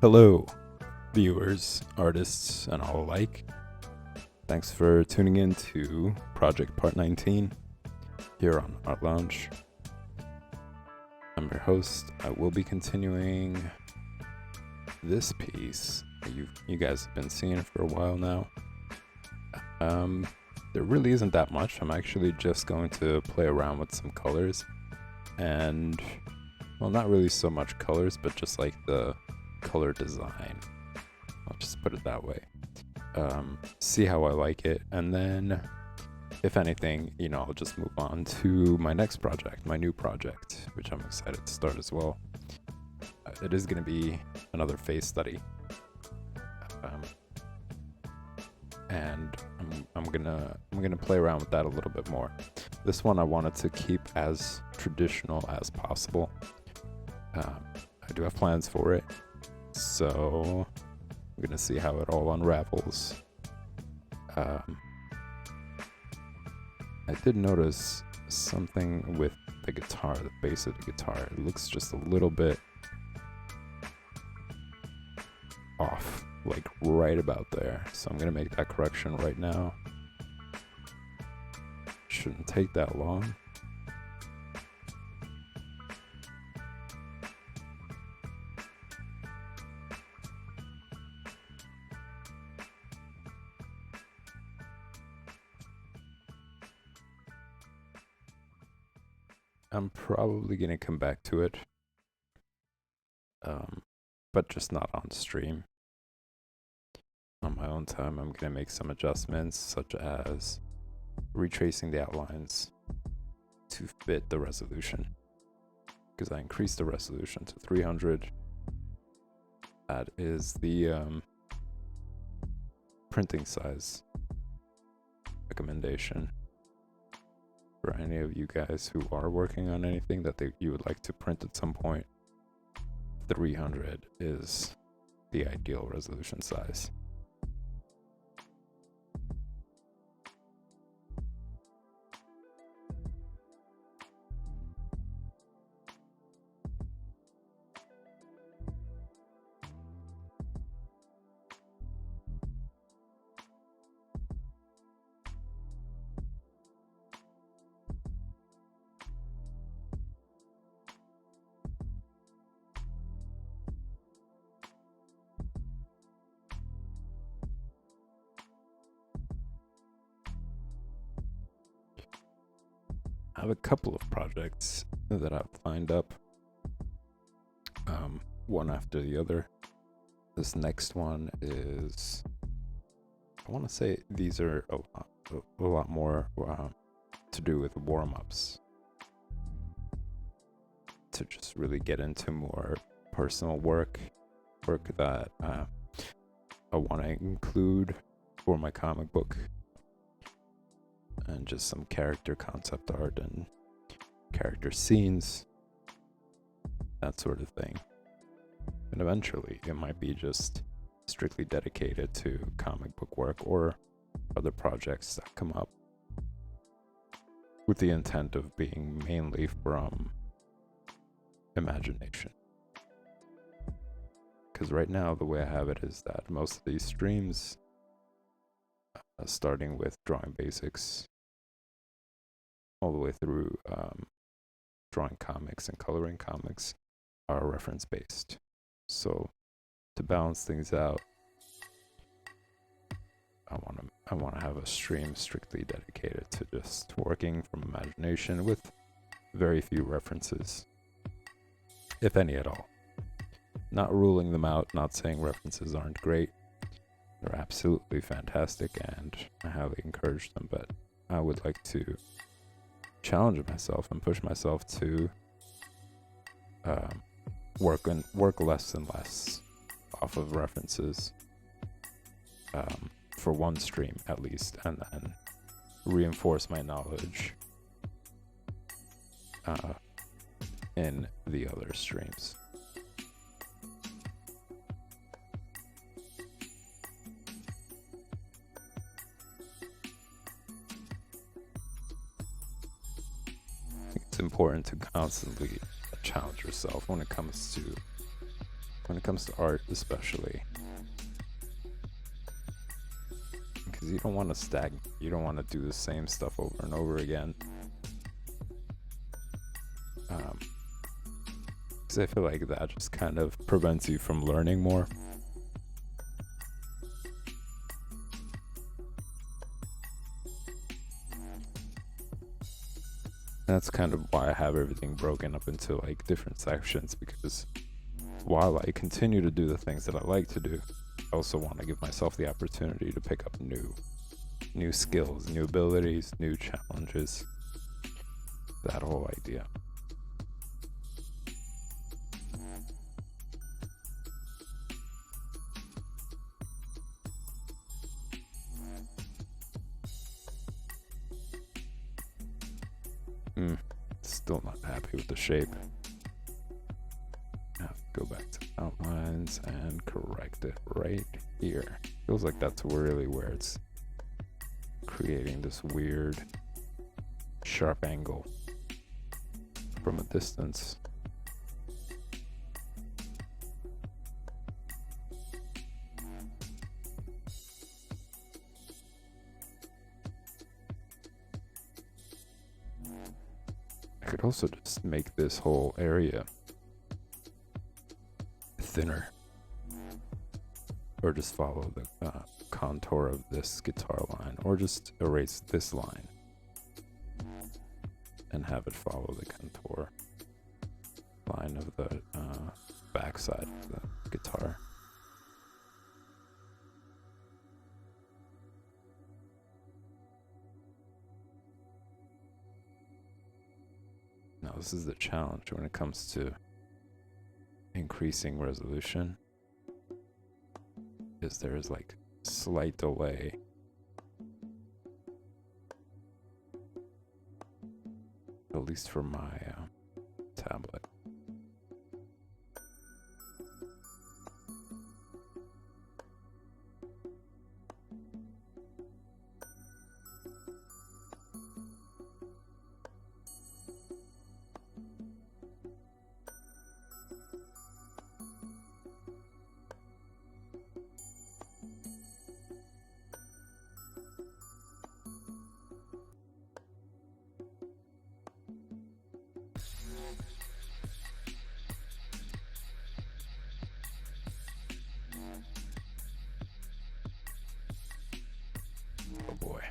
Hello, viewers, artists, and all alike. Thanks for tuning in to Project Part 19 here on Art Lounge. I'm your host. I will be continuing this piece that you guys have been seeing for a while now. There really isn't that much. I'm actually just going to play around with some colors and, well, not really so much colors, but just like the color design. I'll just put it that way. See how I like it, and then if anything, I'll just move on to my next project, my new project, which I'm excited to start as well. It is going to be another face study, and I'm gonna play around with that a little bit more. This one I wanted to keep as traditional as possible. I do have plans for it, so I'm gonna see how it all unravels. I did notice something with the guitar, the bass of the guitar. It looks just a little bit off, like right about there. So I'm gonna make that correction right now. Shouldn't take that long. I'm probably gonna come back to it, but just not on stream. On my own time, I'm gonna make some adjustments, such as retracing the outlines to fit the resolution, because I increased the resolution to 300. That is the printing size recommendation for any of you guys who are working on anything that you would like to print at some point. 300 is the ideal resolution size. I have a couple of projects that I've lined up, one after the other. This next one is, I want to say these are a lot more to do with warm-ups, to just really get into more personal work that I want to include for my comic book, and just some character concept art and character scenes, that sort of thing. And eventually it might be just strictly dedicated to comic book work or other projects that come up, with the intent of being mainly from imagination. Because right now the way I have it is that most of these streams, starting with drawing basics all the way through drawing comics and coloring comics, are reference based. So to balance things out, I want to have a stream strictly dedicated to just working from imagination with very few references, if any at all. Not ruling them out, not saying references aren't great. They're absolutely fantastic and I highly encourage them, but I would like to challenge myself and push myself to work less and less off of references, for one stream at least, and then reinforce my knowledge in the other streams. It's important to constantly challenge yourself when it comes to when it comes to art especially, because you don't want to stagnate. You don't want to do the same stuff over and over again. Because I feel like that just kind of prevents you from learning more. That's kind of why I have everything broken up into like different sections, because while I continue to do the things that I like to do, I also want to give myself the opportunity to pick up new skills, new abilities, new challenges. That whole idea. Still not happy with the shape. I have to go back to outlines and correct it right here. Feels like that's really where it's creating this weird sharp angle from a distance. I could also just make this whole area thinner, or just follow the contour of this guitar line, or just erase this line and have it follow the contour line of the backside of the guitar. Now this is the challenge when it comes to increasing resolution, is there's like slight delay at least for my tablet. Oh boy.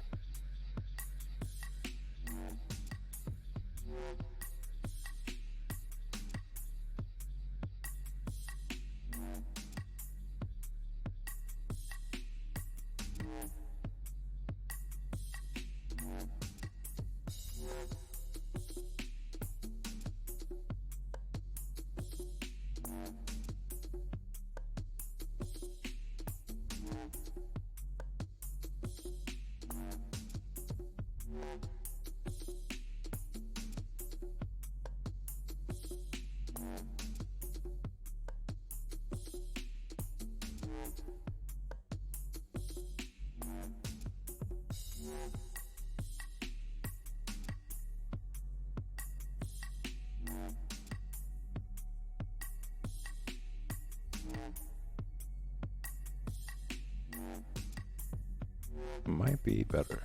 It might be better.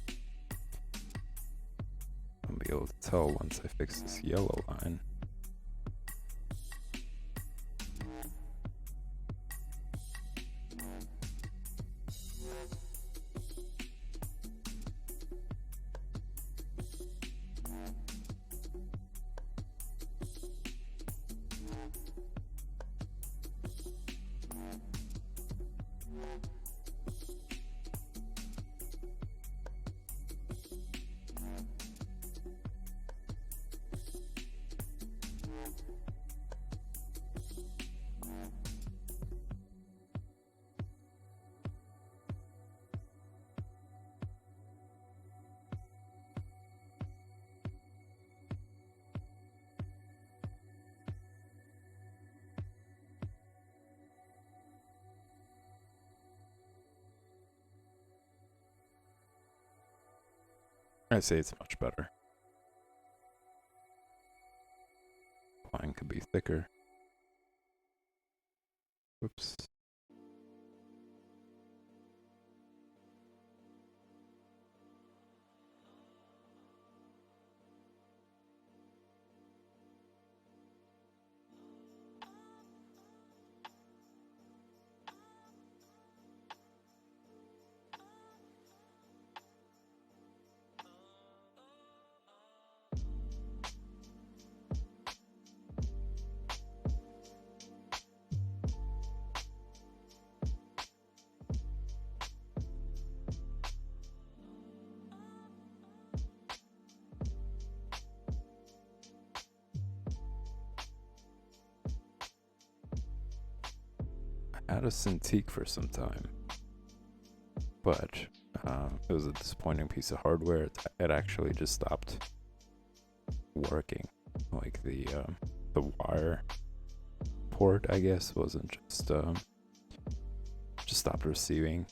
I'll be able to tell once I fix this yellow line. I'd say it's much better. Line could be thicker. Whoops. I had a Cintiq for some time, but it was a disappointing piece of hardware. It actually just stopped working. Like the wire port, I guess, wasn't just stopped receiving.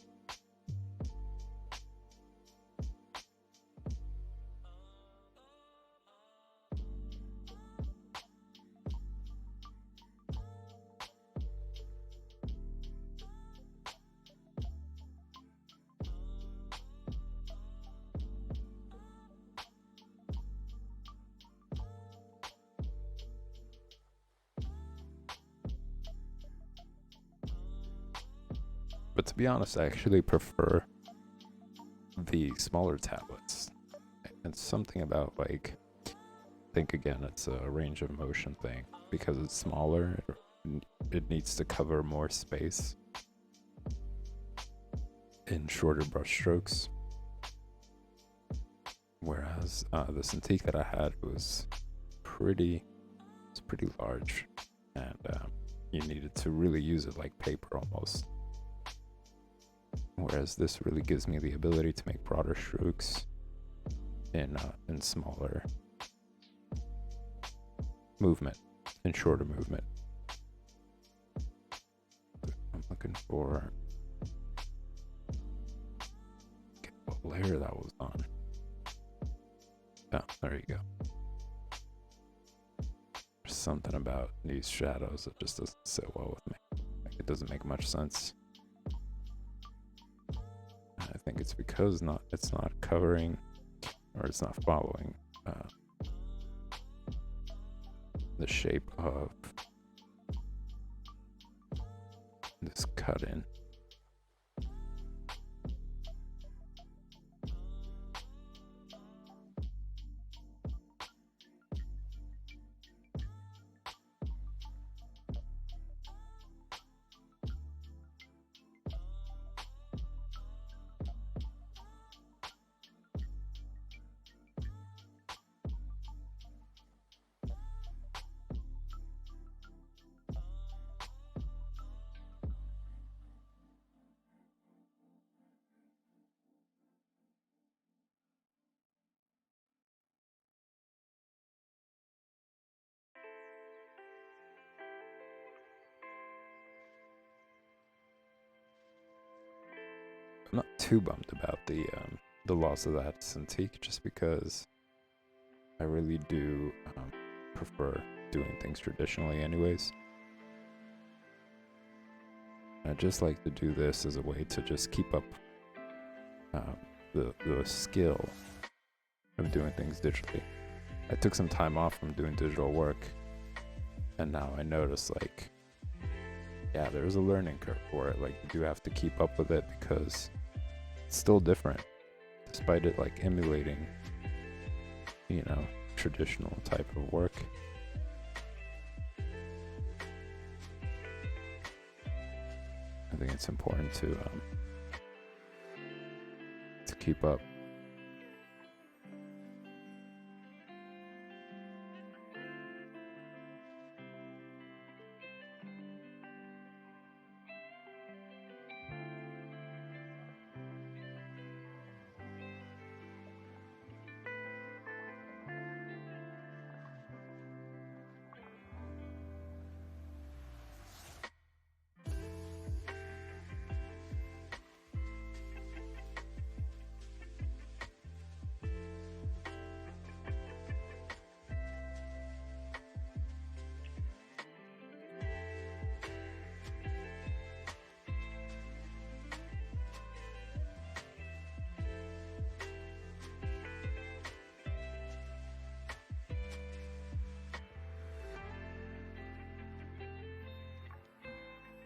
But to be honest, I actually prefer the smaller tablets. It's something about, like, I think again, it's a range of motion thing. Because it's smaller, it needs to cover more space in shorter brush strokes. Whereas the Cintiq that I had was pretty large, and you needed to really use it like paper almost. Whereas this really gives me the ability to make broader strokes in smaller movement, in shorter movement. I'm looking for what layer that was on. Oh, there you go. There's something about these shadows that just doesn't sit well with me. Like, it doesn't make much sense. I think it's because it's not covering, or it's not following the shape of this cut in. I'm not too bummed about the loss of that Cintiq, just because I really do prefer doing things traditionally anyways. I just like to do this as a way to just keep up the skill of doing things digitally. I took some time off from doing digital work, and now I notice, like, yeah, there's a learning curve for it. Like, you do have to keep up with it because it's still different, despite it like emulating, you know, traditional type of work. I think it's important to keep up.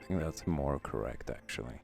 I think that's more correct, actually.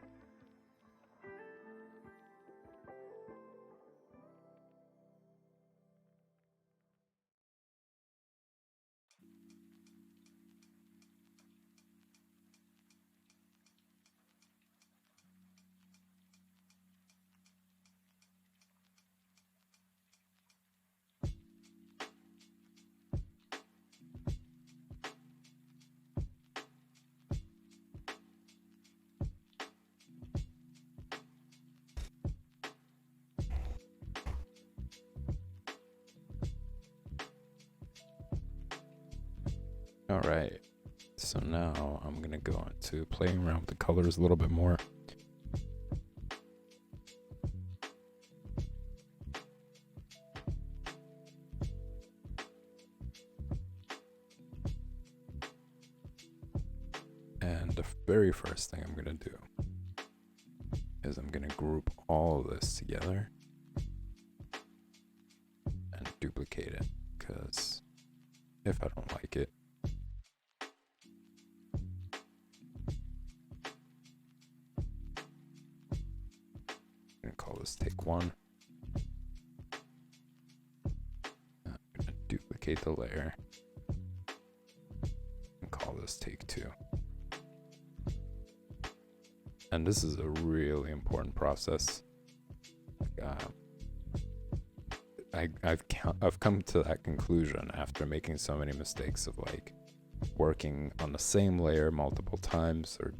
All right, so now I'm gonna go into playing around with the colors a little bit more. And the very first thing I'm gonna do is I'm gonna group all of this together and duplicate it, because if I don't like it, I'm gonna call this take one. I'm gonna duplicate the layer and call this take two. And this is a really important process. I've come to that conclusion after making so many mistakes of like working on the same layer multiple times or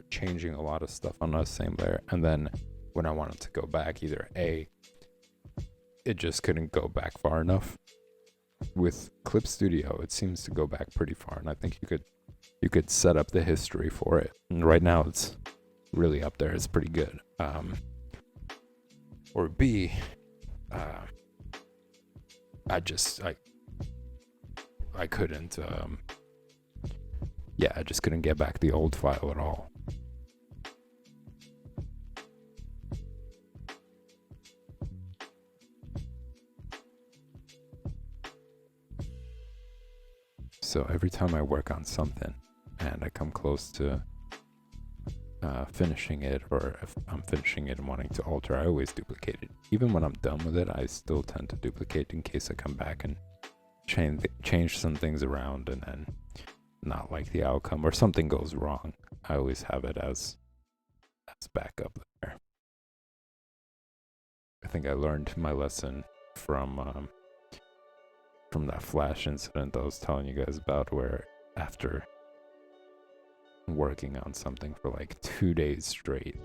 changing a lot of stuff on the same layer, and then when I wanted to go back, either it just couldn't go back far enough. With Clip Studio, it seems to go back pretty far, and I think you could set up the history for it. And right now it's really up there. It's pretty good. Or B, I couldn't, I just couldn't get back the old file at all. So every time I work on something and I come close to finishing it, or if I'm finishing it and wanting to alter, I always duplicate it. Even when I'm done with it, I still tend to duplicate in case I come back and change some things around and then not like the outcome or something goes wrong. I always have it as backup there. I think I learned my lesson from that Flash incident I was telling you guys about, where after working on something for like 2 days straight,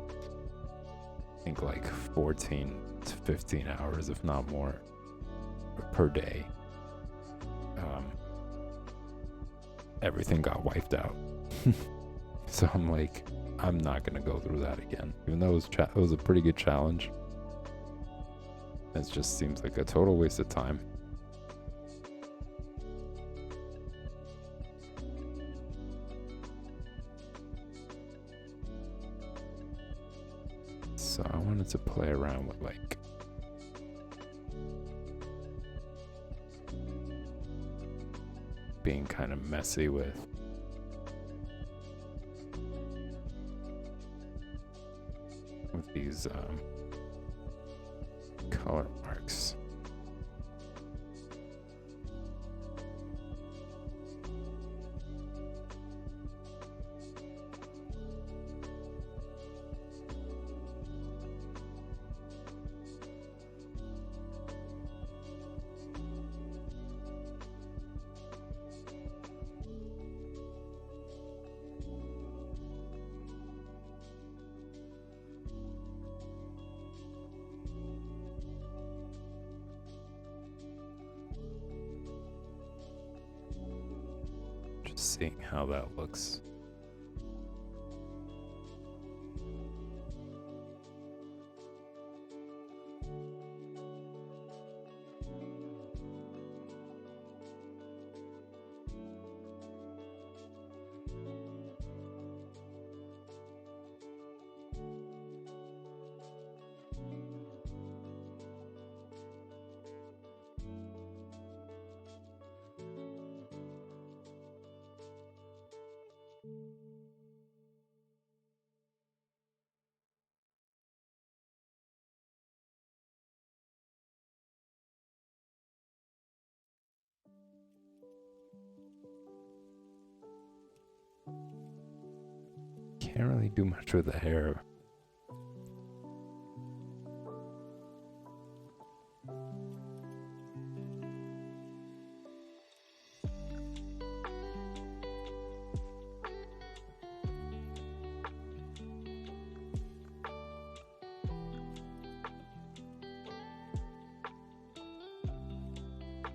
I think like 14 to 15 hours, if not more, per day, everything got wiped out. So I'm like, I'm not gonna go through that again, even though it was a pretty good challenge. It just seems like a total waste of time. So I wanted to play around with like being kind of messy with these color marks. Just seeing how that looks. can't really do much with the hair.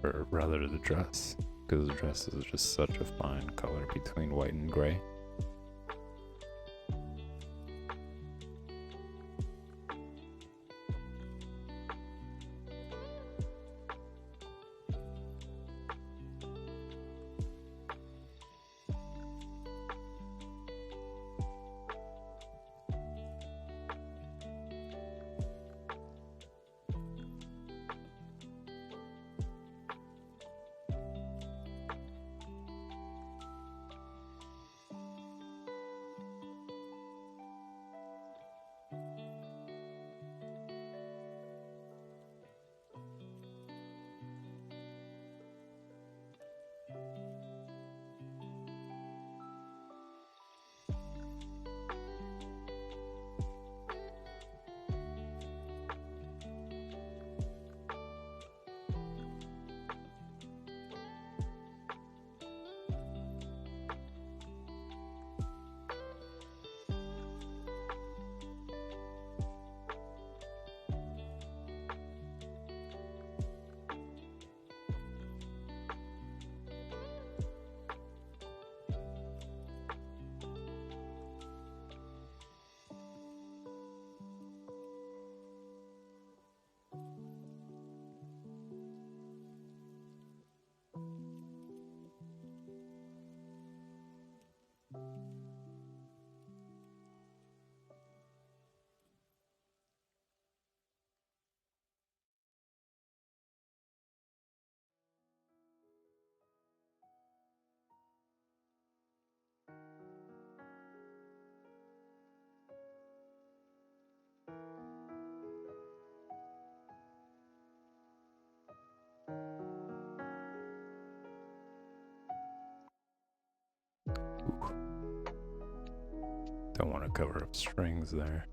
Or rather the dress, because the dress is just such a fine color between white and gray. Don't want to cover up strings there.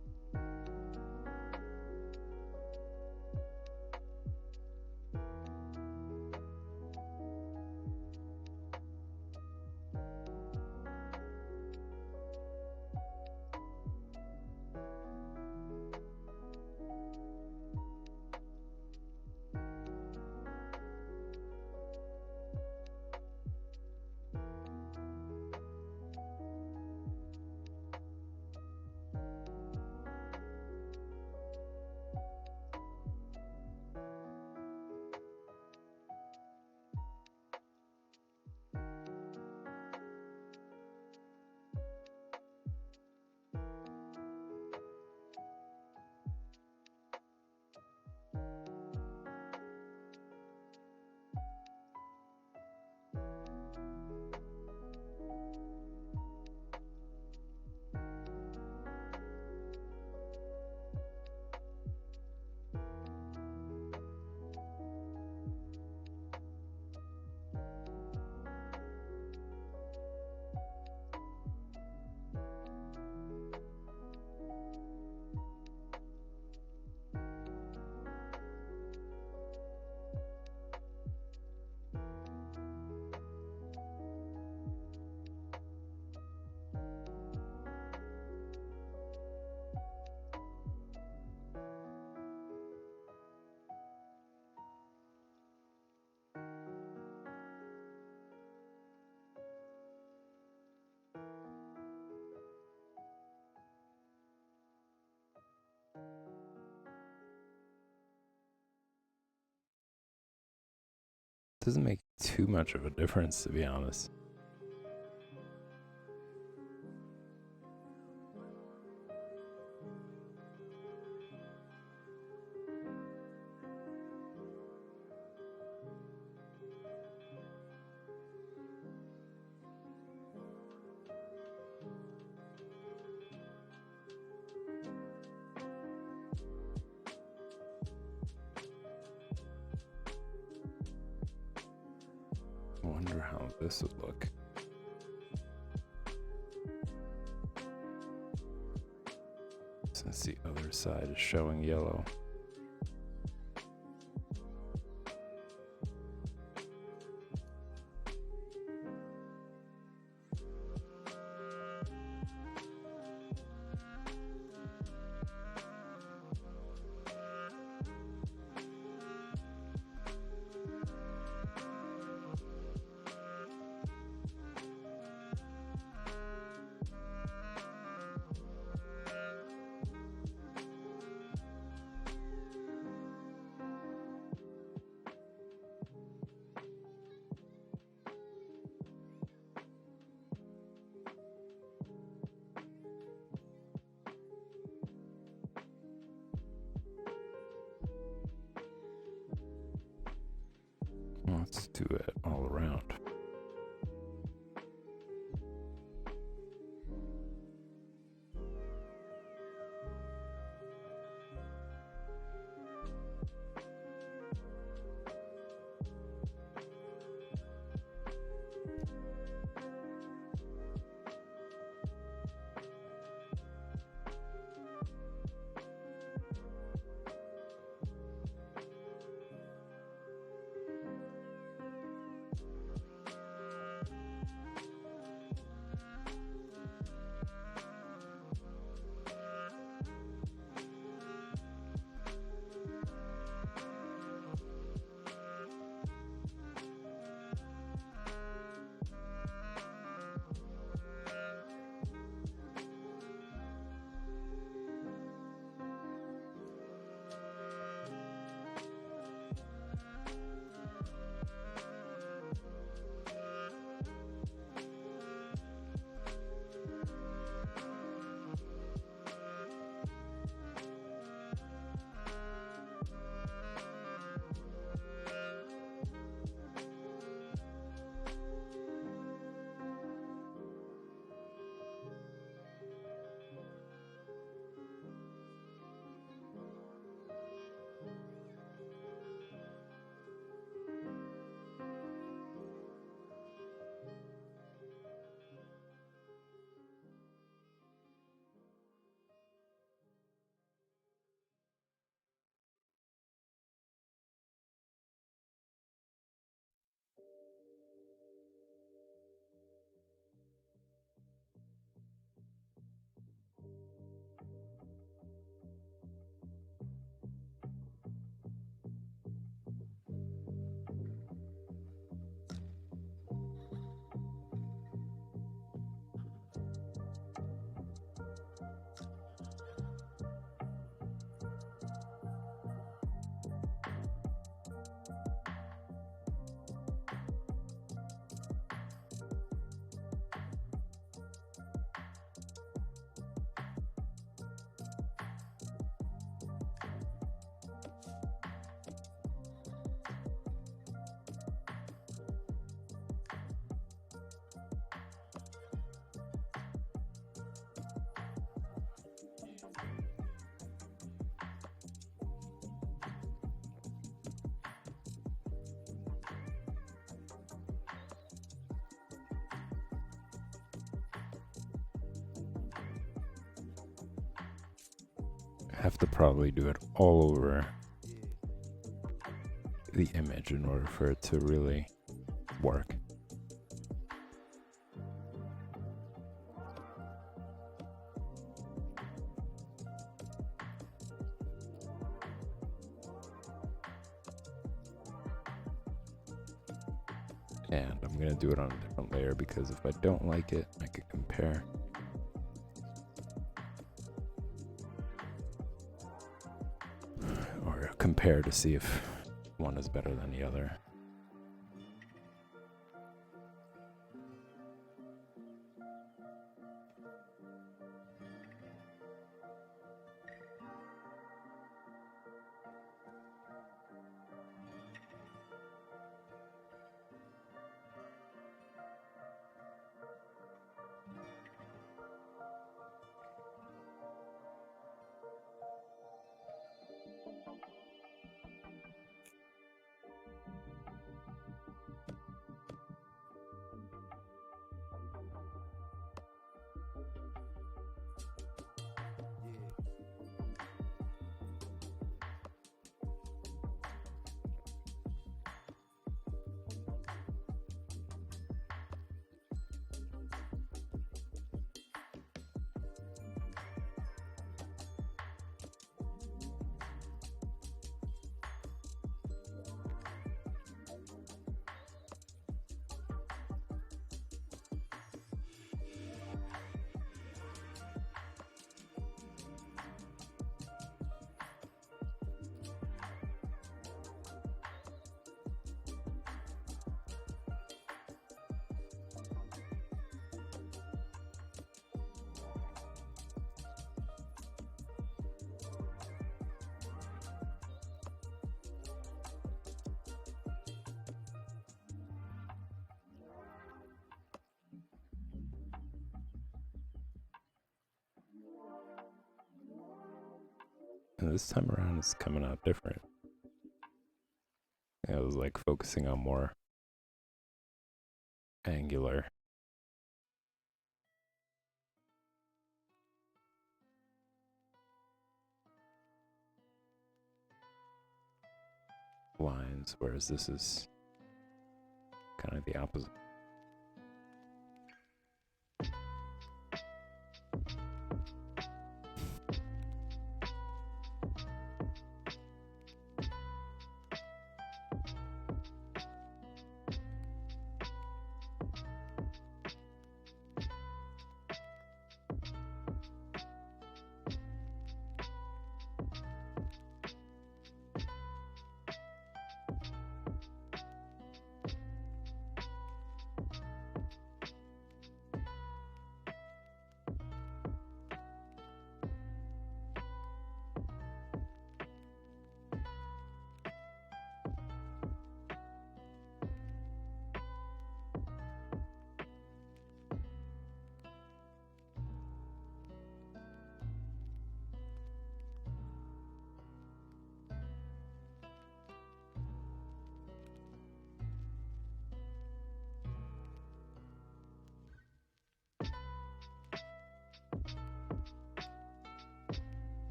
Doesn't make too much of a difference, to be honest. I wonder how this would look. As the other side is showing yellow. Let's do it all around. Have to probably do it all over the image in order for it to really work. And I'm gonna do it on a different layer because if I don't like it, I could compare. Or compare to see if one is better than the other. And this time around it's coming out different. I was like focusing on more angular. Lines, whereas this is kind of the opposite.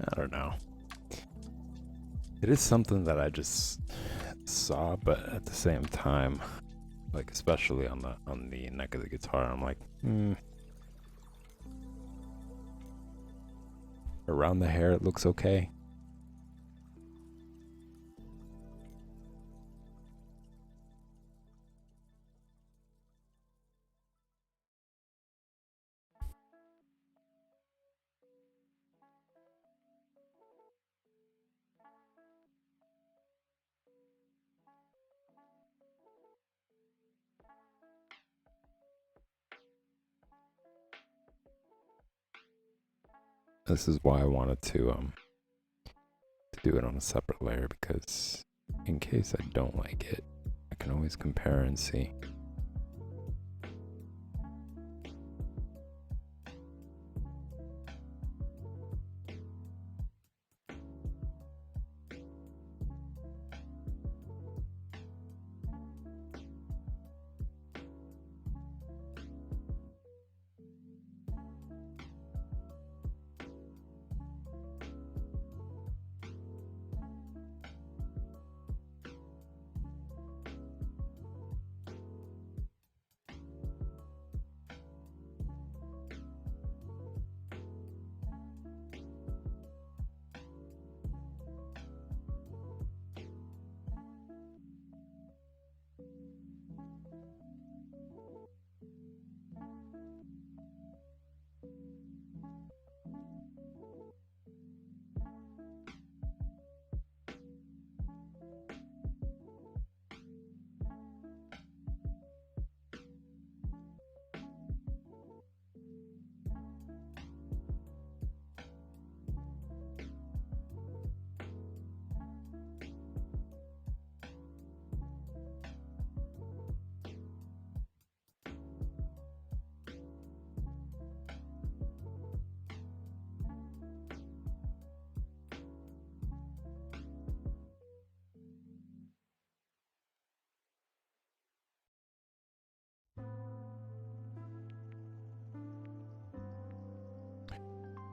I don't know. It is something that I just saw, but at the same time, like especially on the neck of the guitar, I'm like, around the hair it looks okay. This is why I wanted to do it on a separate layer, because in case I don't like it, I can always compare and see.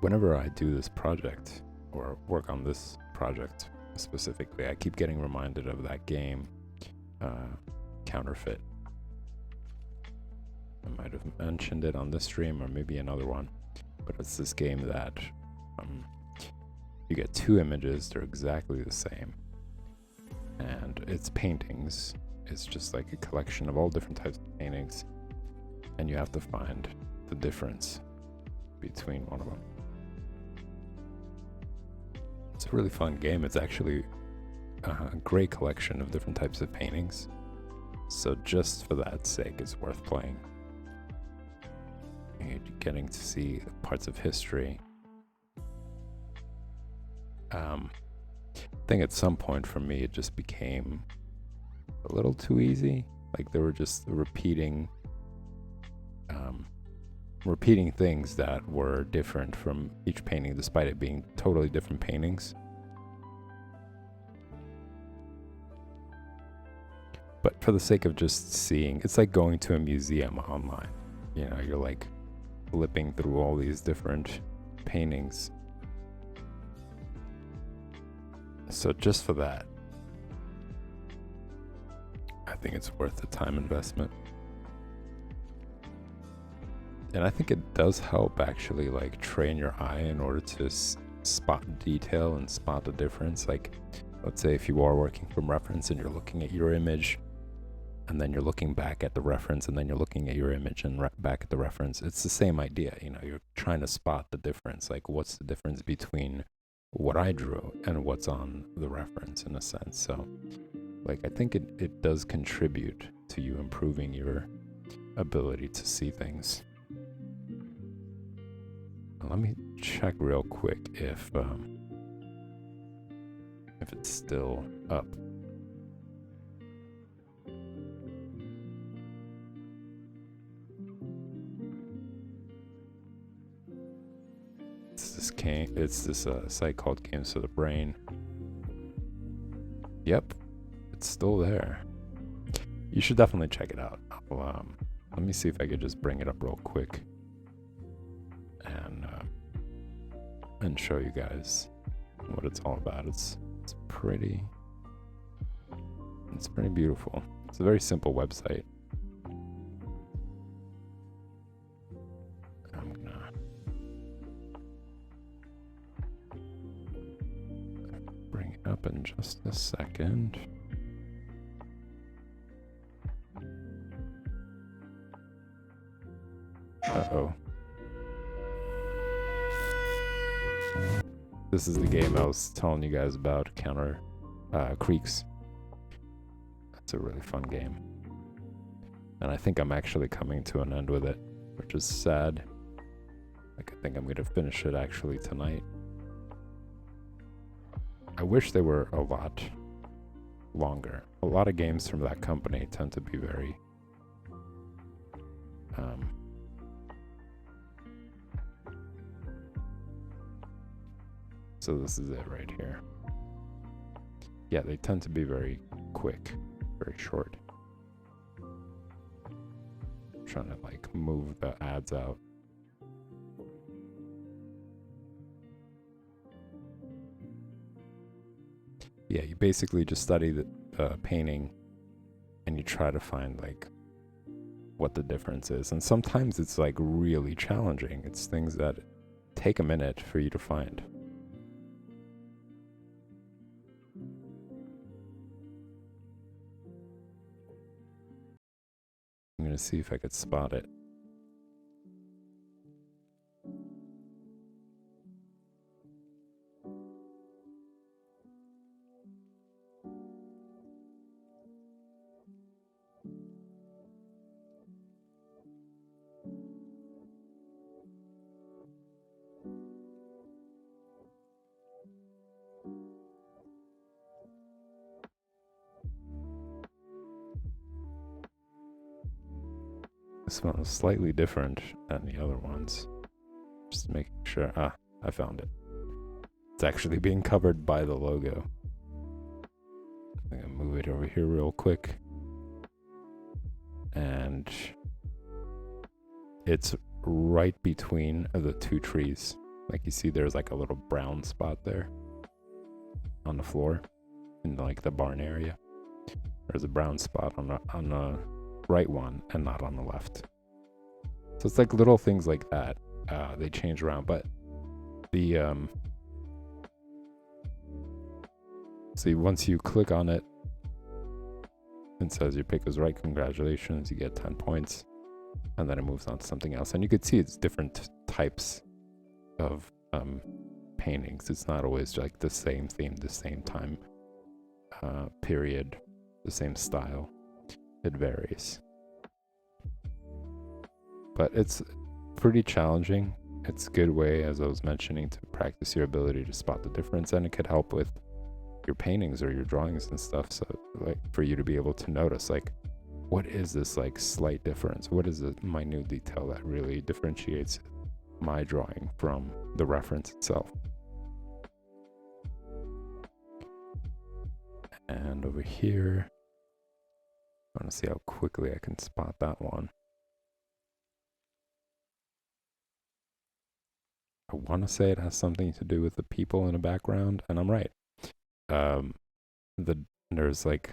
Whenever I do this project or work on this project specifically, I keep getting reminded of that game, Counterfeit. I might have mentioned it on this stream or maybe another one, but it's this game that you get two images, they're exactly the same, and it's paintings. It's just like a collection of all different types of paintings, and you have to find the difference between one of them. It's a really fun game. It's actually a great collection of different types of paintings, so just for that sake it's worth playing. You're getting to see parts of history. I think at some point for me it just became a little too easy. Like they were just repeating things that were different from each painting, despite it being totally different paintings. But for the sake of just seeing, it's like going to a museum online. You know, you're like flipping through all these different paintings. So just for that, I think it's worth the time investment. And I think it does help actually like train your eye in order to spot detail and spot the difference. Like, let's say if you are working from reference and you're looking at your image and then you're looking back at the reference and then you're looking at your image and back at the reference, it's the same idea. You know, you're trying to spot the difference. Like, what's the difference between what I drew and what's on the reference in a sense. So like, I think it does contribute to you improving your ability to see things. Let me check real quick if it's still up. It's this site called Games for the Brain. Yep, it's still there. You should definitely check it out. Let me see if I could just bring it up real quick and show you guys what it's all about. It's pretty beautiful. It's a very simple website. I'm gonna bring it up in just a second. Uh-oh. This is the game I was telling you guys about, Creeks. That's a really fun game. And I think I'm actually coming to an end with it, which is sad. Like, I think I'm gonna finish it actually tonight. I wish they were a lot longer. A lot of games from that company tend to be very so this is it right here. Yeah, they tend to be very quick, very short. I'm trying to like move the ads out. Yeah, you basically just study the painting and you try to find like what the difference is. And sometimes it's like really challenging. It's things that take a minute for you to find. I'm gonna see if I could spot it. This one is slightly different than the other ones. Just making sure. Ah, I found it. It's actually being covered by the logo. I'm gonna move it over here real quick. And it's right between the two trees. Like you see there's like a little brown spot there on the floor in like the barn area. There's a brown spot on the right one and not on the left. So it's like little things like that. They change around, but the see, once you click on it, it says your pick was right, congratulations, you get 10 points, and then it moves on to something else. And you could see it's different types of paintings. It's not always like the same theme, the same time period, the same style. It varies. But it's pretty challenging. It's a good way, as I was mentioning, to practice your ability to spot the difference, and it could help with your paintings or your drawings and stuff. So like for you to be able to notice like, what is this like slight difference? What is the minute detail that really differentiates my drawing from the reference itself? And over here, I want to see how quickly I can spot that one. I want to say it has something to do with the people in the background, and I'm right. There's like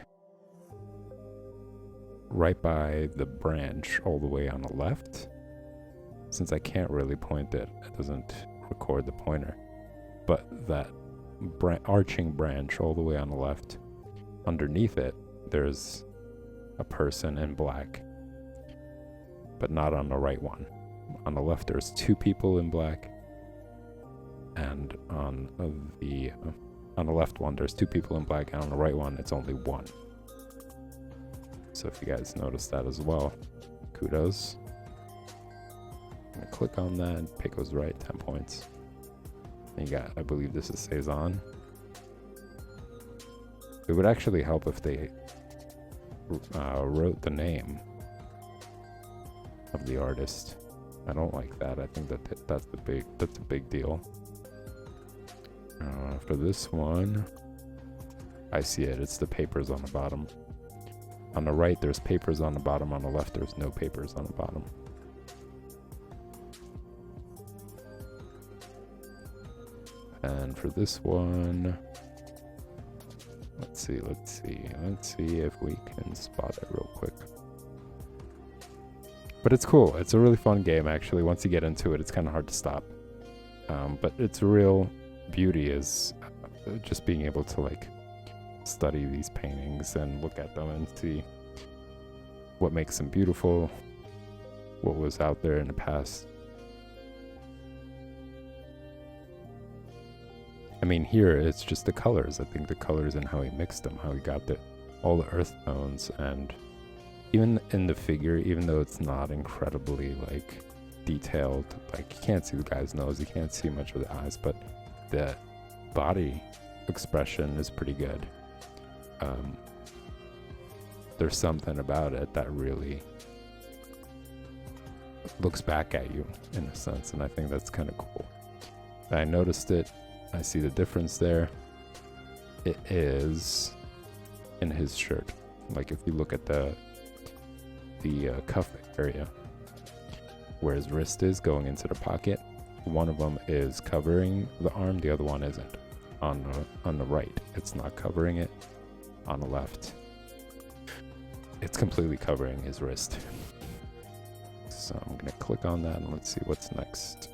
right by the branch all the way on the left. Since I can't really point it, it doesn't record the pointer. But that arching branch all the way on the left, underneath it, there's a person in black, but not on the right one. On the left, there's two people in black, and on the left one, there's two people in black, and on the right one, it's only one. So if you guys notice that as well, kudos. I'm gonna click on that, and pick was right, 10 points. And you got, I believe this is Cezanne. It would actually help if they wrote the name of the artist. I don't like that. I think that's a big deal. For this one, I see it. It's the papers on the bottom. On the right, there's papers on the bottom. On the left, there's no papers on the bottom. And for this one, let's see if we can spot it real quick. But it's cool. It's a really fun game, actually. Once you get into it, it's kind of hard to stop. But its real beauty is just being able to like study these paintings and look at them and see what makes them beautiful, what was out there in the past. I mean, here it's just the colors. I think the colors and how he mixed them, how he got all the earth tones, and even in the figure, even though it's not incredibly like detailed, like you can't see the guy's nose, you can't see much of the eyes, but the body expression is pretty good. there's something about it that really looks back at you in a sense, and I think that's kind of cool. I noticed it. I see the difference there. It is in his shirt. Like if you look at the cuff area where his wrist is going into the pocket, one of them is covering the arm, the other one isn't. On the right, it's not covering it. On the left, it's completely covering his wrist. So I'm gonna click on that and let's see what's next.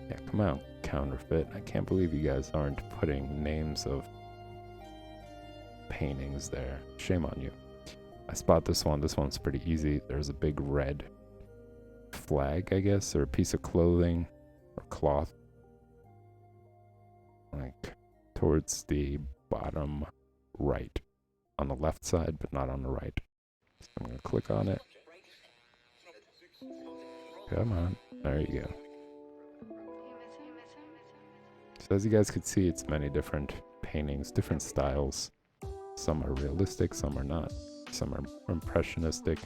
Yeah, come out, Counterfeit. I can't believe you guys aren't putting names of paintings there. Shame on you. I spot this one. This one's pretty easy. There's a big red flag, I guess, or a piece of clothing or cloth, like towards the bottom right, on the left side, but not on the right. So I'm gonna click on it. Come on, there you go. So as you guys could see, it's many different paintings, different styles. Some are realistic, some are not. Some are impressionistic.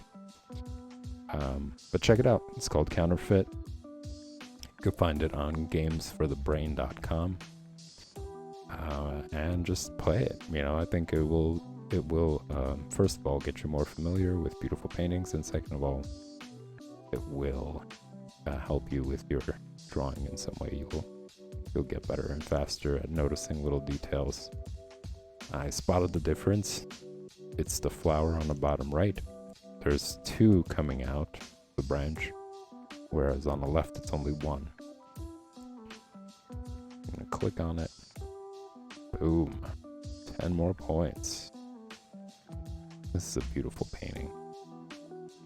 But check it out. It's called Counterfeit. You can find it on gamesforthebrain.com. And just play it. You know, I think it will first of all get you more familiar with beautiful paintings, and second of all, it will help you with your drawing in some way. You'll get better and faster at noticing little details. I spotted the difference. It's the flower on the bottom right. There's two coming out the branch, whereas on the left it's only one. I'm gonna click on it. Boom. 10 more points. This is a beautiful painting.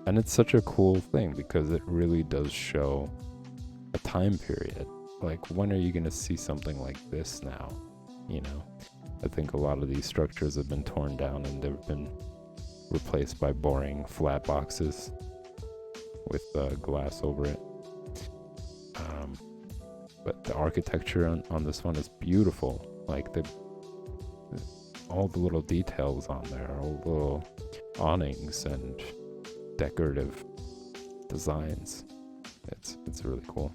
And it's such a cool thing because it really does show a time period. Like, when are you gonna see something like this now? You know? I think a lot of these structures have been torn down and they've been replaced by boring flat boxes with glass over it. But the architecture on this one is beautiful. Like all the little details on there, all the little awnings and decorative designs. It's really cool.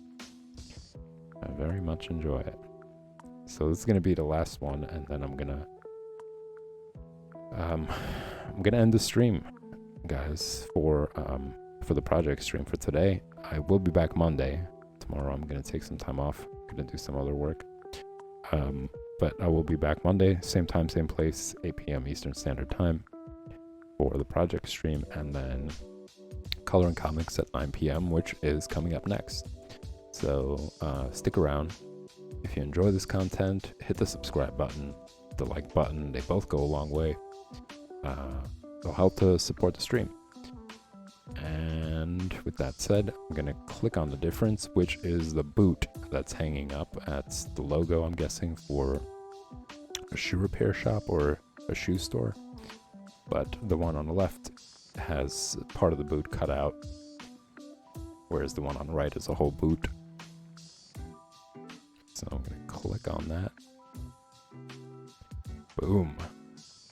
I very much enjoy it. So this is gonna be the last one, and then I'm gonna end the stream, guys, for the project stream for today. I will be back Monday. Tomorrow I'm gonna take some time off. I'm gonna do some other work. But I will be back Monday, same time, same place, 8 p.m. Eastern Standard Time for the project stream, and then Color and Comics at 9 p.m., which is coming up next. So stick around. If you enjoy this content, hit the subscribe button, the like button. They both go a long way. They'll help to support the stream. And with that said, I'm going to click on the difference, which is the boot that's hanging up. That's the logo, I'm guessing, for a shoe repair shop or a shoe store. But the one on the left has part of the boot cut out, whereas the one on the right is a whole boot. So I'm going to click on that. Boom.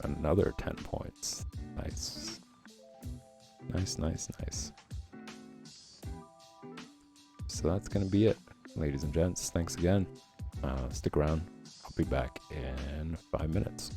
Another 10 points. Nice. Nice. So that's going to be it, ladies and gents. Thanks again. Stick around. I'll be back in 5 minutes.